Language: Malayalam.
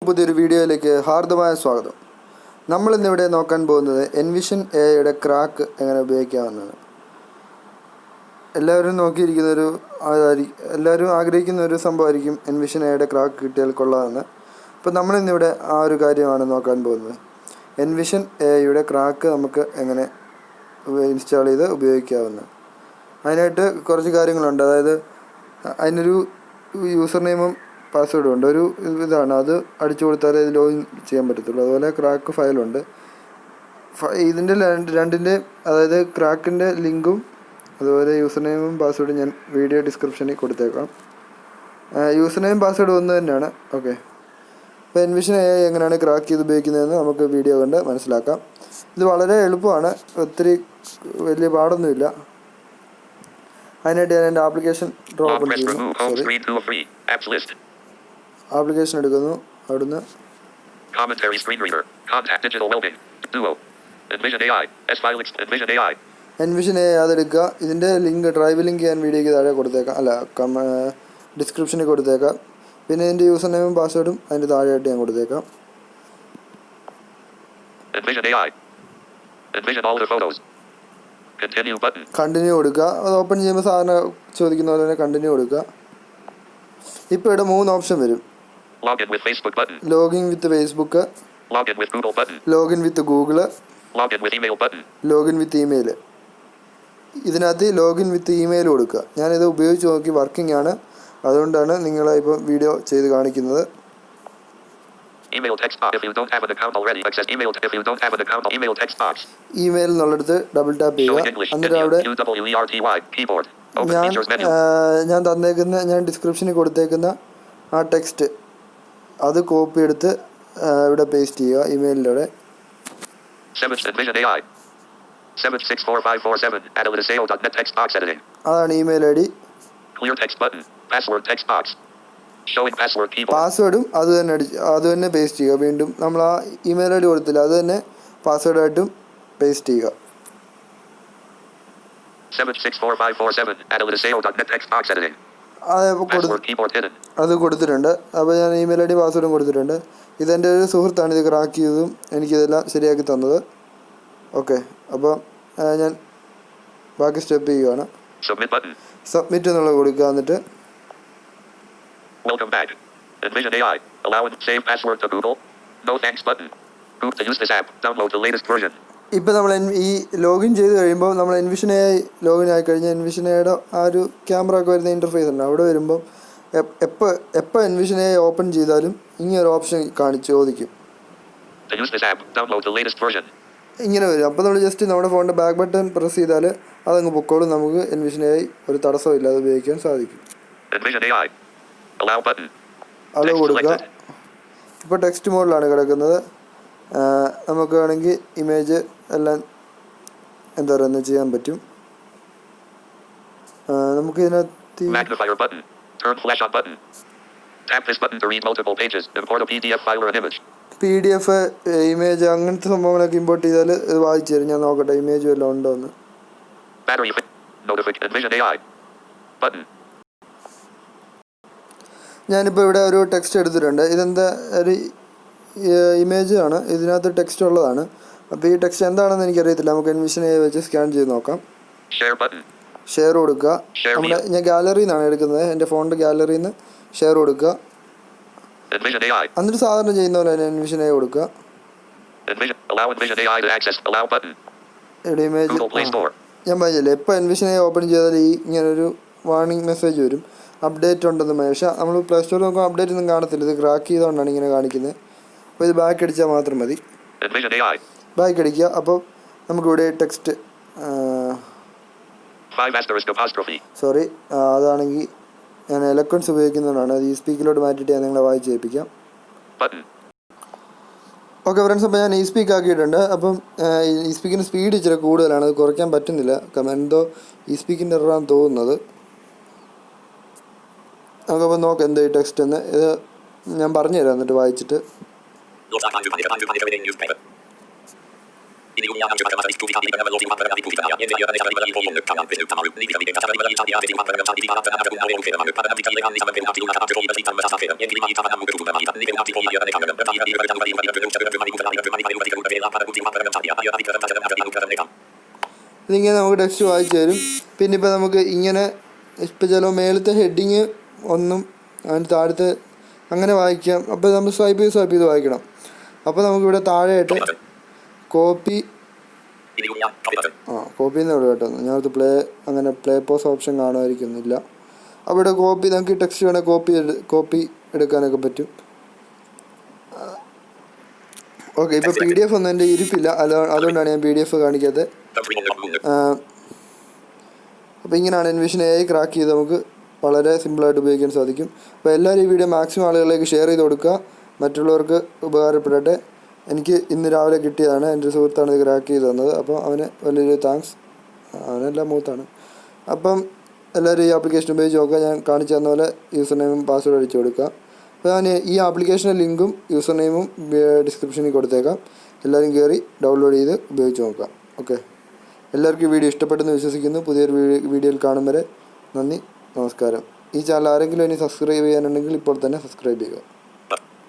പുതിയൊരു വീഡിയോയിലേക്ക് ഹാർദമായ സ്വാഗതം. നമ്മളിന്നിവിടെ നോക്കാൻ പോകുന്നത് എൻവിഷൻ എയുടെ ക്രാക്ക് എങ്ങനെ ഉപയോഗിക്കാമെന്നാണ്. എല്ലാവരും ആഗ്രഹിക്കുന്ന ഒരു സംഭവമായിരിക്കും എൻവിഷൻ എയുടെ ക്രാക്ക് കിട്ടിയാൽ കൊള്ളാമെന്ന്. അപ്പോൾ നമ്മളിന്നിവിടെ ആ ഒരു കാര്യമാണ് നോക്കാൻ പോകുന്നത്. എൻവിഷൻ എയുടെ ക്രാക്ക് നമുക്ക് എങ്ങനെ ഇൻസ്റ്റാൾ ചെയ്ത് ഉപയോഗിക്കാവുന്ന. അതിനായിട്ട് കുറച്ച് കാര്യങ്ങളുണ്ട്. അതായത് അതിനൊരു യൂസർ നെയിമും പാസ്വേഡും ഉണ്ട്. ഒരു ഇതാണ്, അത് അടിച്ചു കൊടുത്താലേ ഇത് ലോഗിൻ ചെയ്യാൻ പറ്റത്തുള്ളൂ. അതുപോലെ ക്രാക്ക് ഫയലുണ്ട്. ഇതിൻ്റെ രണ്ടിൻ്റെ അതായത് ക്രാക്കിൻ്റെ ലിങ്കും അതുപോലെ യൂസർ നെയിമും പാസ്വേഡും ഞാൻ വീഡിയോ ഡിസ്ക്രിപ്ഷനിൽ കൊടുത്തേക്കാം. യൂസർ നെയിം പാസ്വേഡ് ഒന്ന് തന്നെയാണ്. ഓക്കെ, അപ്പോൾ എൻവിഷൻ എങ്ങനെയാണ് ക്രാക്ക് ചെയ്ത് ഉപയോഗിക്കുന്നതെന്ന് നമുക്ക് വീഡിയോ കണ്ട് മനസ്സിലാക്കാം. ഇത് വളരെ എളുപ്പമാണ്, ഒത്തിരി വലിയ പാടൊന്നുമില്ല. അതിനായിട്ട് ഞാൻ എൻ്റെ ആപ്ലിക്കേഷൻ ഓപ്പൺ ചെയ്യുന്നു. ആപ്ലിക്കേഷൻ എടുക്കുന്നു. അവിടുന്ന് എൻവിഷൻ എ അതെടുക്കുക. ഇതിൻ്റെ ലിങ്ക്, ഡ്രൈവ് ലിങ്ക് ഞാൻ വീഡിയോയ്ക്ക് താഴെ കൊടുത്തേക്കാം, ഡിസ്ക്രിപ്ഷനിൽ കൊടുത്തേക്കാം. പിന്നെ ഇതിൻ്റെ യൂസർ നെയിമും പാസ്വേഡും അതിൻ്റെ താഴെയായിട്ട് ഞാൻ കൊടുത്തേക്കാം. കണ്ടിന്യൂ കൊടുക്കുക. അത് ഓപ്പൺ ചെയ്യുമ്പോൾ സാധാരണ ചോദിക്കുന്ന പോലെ തന്നെ കണ്ടിന്യൂ കൊടുക്കുക. ഇപ്പോൾ ഇവിടെ 3 ഓപ്ഷൻ വരും. Login with Facebook button. Login with Facebook. Login with Google button. Login with Google. Login with email button. Login with email. ഇതിനകത്ത് ലോഗിൻ വിത്ത് ഇമെയിൽ കൊടുക്കുക. ഞാനിത് ഉപയോഗിച്ച് നോക്കി, വർക്കിംഗ് ആണ്. അതുകൊണ്ടാണ് നിങ്ങളെ ഇപ്പോൾ വീഡിയോ ചെയ്ത് കാണിക്കുന്നത്. Email text box if you don't have an account already. Access email if you don't have an account. Email text box. Email എന്നുള്ളിടത്ത് ഡബിൾ ടാപ്പ് ചെയ്യുക. എന്നിട്ട് അവിടെ ഞാൻ ഡിസ്ക്രിപ്ഷനിൽ കൊടുത്തേക്കുന്ന ആ ടെക്സ്റ്റ് അത് കോപ്പി എടുത്ത് ഇവിടെ പേസ്റ്റ് ചെയ്യുക ഇമെയിലിലൂടെ. അതാണ് ഇമെയിൽ ഐ ഡി. പാസ്വേഡും അത് തന്നെ പേസ്റ്റ് ചെയ്യുക. വീണ്ടും നമ്മൾ ആ ഇമെയിൽ ഐ ഡി കൊടുത്തില്ല, അത് തന്നെ പാസ്വേഡായിട്ടും പേസ്റ്റ് ചെയ്യുക. അത് കൊടുത്തിട്ടുണ്ട്. അപ്പോൾ ഞാൻ ഇമെയിൽ ഐ ഡി പാസ്വേഡും കൊടുത്തിട്ടുണ്ട്. ഇതെൻ്റെ ഒരു സുഹൃത്താണ് ഇത് ക്രാക്ക് ചെയ്തതും എനിക്കിതെല്ലാം ശരിയാക്കി തന്നത്. ഓക്കെ, അപ്പോൾ ഞാൻ ബാക്കി സ്റ്റെപ്പ് ചെയ്യുകയാണ്. സബ്മിറ്റ് എന്നുള്ളത് കൊടുക്കുക. എന്നിട്ട് ഇപ്പോൾ നമ്മൾ ഈ ലോഗിൻ ചെയ്ത് കഴിയുമ്പോൾ നമ്മൾ എൻവിഷൻ എ ലോഗിൻ ആയി കഴിഞ്ഞാൽ എൻവിഷൻ എയുടെ ആ ഒരു ക്യാമറ ഒക്കെ വരുന്ന ഇൻ്റർഫേസ് ഉണ്ട്. അവിടെ വരുമ്പോൾ എപ്പോൾ എൻവിഷൻ എ ഓപ്പൺ ചെയ്താലും ഇങ്ങനൊരു ഓപ്ഷൻ ചോദിക്കും, ഇങ്ങനെ വരും. അപ്പോൾ നമ്മൾ ജസ്റ്റ് നമ്മുടെ ഫോണിൻ്റെ ബാക്ക് ബട്ടൺ പ്രസ് ചെയ്താൽ അതങ്ങ് പൊക്കോളും. നമുക്ക് എൻവിഷൻ എ ഒരു തടസ്സവും ഇല്ലാതെ ഉപയോഗിക്കാൻ സാധിക്കും. അളവ് കൊടുക്കുക. ഇപ്പോൾ ടെക്സ്റ്റ് മോഡിലാണ് കിടക്കുന്നത്. നമുക്ക് വേണമെങ്കിൽ ഇമേജ് എല്ലാം എന്താ പറയുക ചെയ്യാൻ പറ്റും. നമുക്ക് ഇതിനകത്ത് PDF ഇമേജ് അങ്ങനത്തെ സംഭവങ്ങളൊക്കെ ഇമ്പോർട്ട് ചെയ്താൽ ഇത് വായിച്ചു തരും. ഞാൻ നോക്കട്ടെ ഇമേജ് വല്ലതും ഉണ്ടോ എന്ന്. ഞാനിപ്പോൾ ഇവിടെ ഒരു ടെക്സ്റ്റ് എടുത്തിട്ടുണ്ട്. ഇതെന്താ ഒരു ഇമേജ് ആണ്, ഇതിനകത്ത് ടെക്സ്റ്റ് ഉള്ളതാണ്. അപ്പോൾ ഈ ടെക്സ്റ്റ് എന്താണെന്ന് എനിക്കറിയത്തില്ല. നമുക്ക് എൻവിഷൻ എ വെച്ച് സ്കാൻ ചെയ്ത് നോക്കാം. ഷെയർ കൊടുക്കുക. ഞാൻ ഗാലറിയിൽ നിന്നാണ് എടുക്കുന്നത്, എൻ്റെ ഫോണിൻ്റെ ഗാലറിയിൽ നിന്ന് ഷെയർ കൊടുക്കുക. എന്നിട്ട് സാധാരണ ചെയ്യുന്ന പോലെ തന്നെ എൻവിഷൻ എ കൊടുക്കുക. ഇമേജ് ഞാൻ പറഞ്ഞില്ലേ, എപ്പോൾ എൻവിഷൻ എ ഓപ്പൺ ചെയ്താൽ ഇങ്ങനൊരു വാർണിംഗ് മെസ്സേജ് വരും, അപ്ഡേറ്റ് ഉണ്ടെന്ന്. പക്ഷേ നമ്മൾ പ്ലേ സ്റ്റോറിൽ നോക്കുമ്പോൾ അപ്ഡേറ്റ് ഒന്നും കാണത്തില്ല. ഇത് ക്രാക്ക് ചെയ്തുകൊണ്ടാണ് ഇങ്ങനെ കാണിക്കുന്നത്. അപ്പോൾ ഇത് ബാക്ക് അടിച്ചാൽ മാത്രം മതി. ബാക്ക് അടിക്കുക. അപ്പോൾ നമുക്കിവിടെ ടെക്സ്റ്റ് സോറി അതാണെങ്കിൽ ഞാൻ എലക്വൻസ് ഉപയോഗിക്കുന്നതുകൊണ്ടാണ്. അത് ഈ സ്പീക്കിലോട്ട് മാറ്റിയിട്ട് ഞാൻ നിങ്ങളെ വായിച്ച് കേൾപ്പിക്കാം. ഓക്കെ ഫ്രണ്ട്സ്, അപ്പോൾ ഞാൻ ഈ സ്പീക്ക് ആക്കിയിട്ടുണ്ട്. അപ്പം ഈ സ്പീക്കിൻ്റെ സ്പീഡ് ഇച്ചിരി കൂടുതലാണ്, അത് കുറയ്ക്കാൻ പറ്റുന്നില്ല. കാരണം എന്തോ ഈ സ്പീക്കിൻ്റെ എററാന്ന് തോന്നുന്നത്. നമുക്കപ്പോൾ നോക്കാം എന്താ ഈ ടെക്സ്റ്റ് എന്ന്. ഇത് ഞാൻ പറഞ്ഞുതരാം എന്നിട്ട് വായിച്ചിട്ട്. ഇതിങ്ങനെ നമുക്ക് ടെക്സ്റ്റ് വായിച്ചു തരും. പിന്നെ ഇപ്പോൾ നമുക്ക് ഇങ്ങനെ ഇപ്പോൾ ചില മേളത്തെ ഹെഡിങ് ഒന്നും അതിന് താഴത്തെ അങ്ങനെ വായിക്കാം. അപ്പോൾ നമ്മൾ സ്വൈപ്പ് ചെയ്ത് വായിക്കണം. അപ്പോൾ നമുക്കിവിടെ താഴെയായിട്ട് കോപ്പി കോപ്പി എന്നേ ഉള്ളൂ കേട്ടോ. ഞാനത് പ്ലേ പോസ് ഓപ്ഷൻ കാണുമായിരിക്കുന്നില്ല. അവിടെ കോപ്പി നമുക്ക് ടെക്സ്റ്റ് വേണമെങ്കിൽ കോപ്പി എടുക്കാനൊക്കെ പറ്റും. ഓക്കെ, ഇപ്പോൾ PDF ഒന്നും എൻ്റെ ഇരിപ്പില്ല, അതുകൊണ്ടാണ് ഞാൻ PDF കാണിക്കാത്തത്. അപ്പോൾ ഇങ്ങനെയാണ് എൻവിഷൻ AI ക്രാക്ക് ചെയ്ത് നമുക്ക് വളരെ സിമ്പിളായിട്ട് ഉപയോഗിക്കാൻ സാധിക്കും. അപ്പോൾ എല്ലാവരും ഈ വീഡിയോ മാക്സിമം ആളുകളിലേക്ക് ഷെയർ ചെയ്ത് കൊടുക്കുക, മറ്റുള്ളവർക്ക് ഉപകാരപ്പെടട്ടെ. എനിക്ക് ഇന്ന് രാവിലെ കിട്ടിയതാണ്, എൻ്റെ സുഹൃത്താണ് ഇത് ക്രാക്ക് ചെയ്ത് തന്നത്. അപ്പോൾ അവന് വലിയൊരു താങ്ക്സ്. അവനെല്ലാം മൂത്താണ്. അപ്പം എല്ലാവരും ഈ ആപ്ലിക്കേഷൻ ഉപയോഗിച്ച് നോക്കുക. ഞാൻ കാണിച്ചു തന്ന പോലെ യൂസർ നെയിമും പാസ്വേഡ് അടിച്ചു കൊടുക്കുക. അപ്പോൾ ഞാൻ ഈ ആപ്ലിക്കേഷൻ്റെ ലിങ്കും യൂസർ നെയിമും ഡിസ്ക്രിപ്ഷനിൽ കൊടുത്തേക്കാം. എല്ലാവരും കയറി ഡൗൺലോഡ് ചെയ്ത് ഉപയോഗിച്ച് നോക്കാം. ഓക്കെ, എല്ലാവർക്കും ഈ വീഡിയോ ഇഷ്ടപ്പെട്ടെന്ന് വിശ്വസിക്കുന്നു. പുതിയൊരു വീഡിയോയിൽ കാണും വരെ നന്ദി, നമസ്കാരം. ഈ ചാനൽ ആരെങ്കിലും ഇനി സബ്സ്ക്രൈബ് ചെയ്യാനുണ്ടെങ്കിൽ ഇപ്പോൾ തന്നെ സബ്സ്ക്രൈബ് ചെയ്യുക.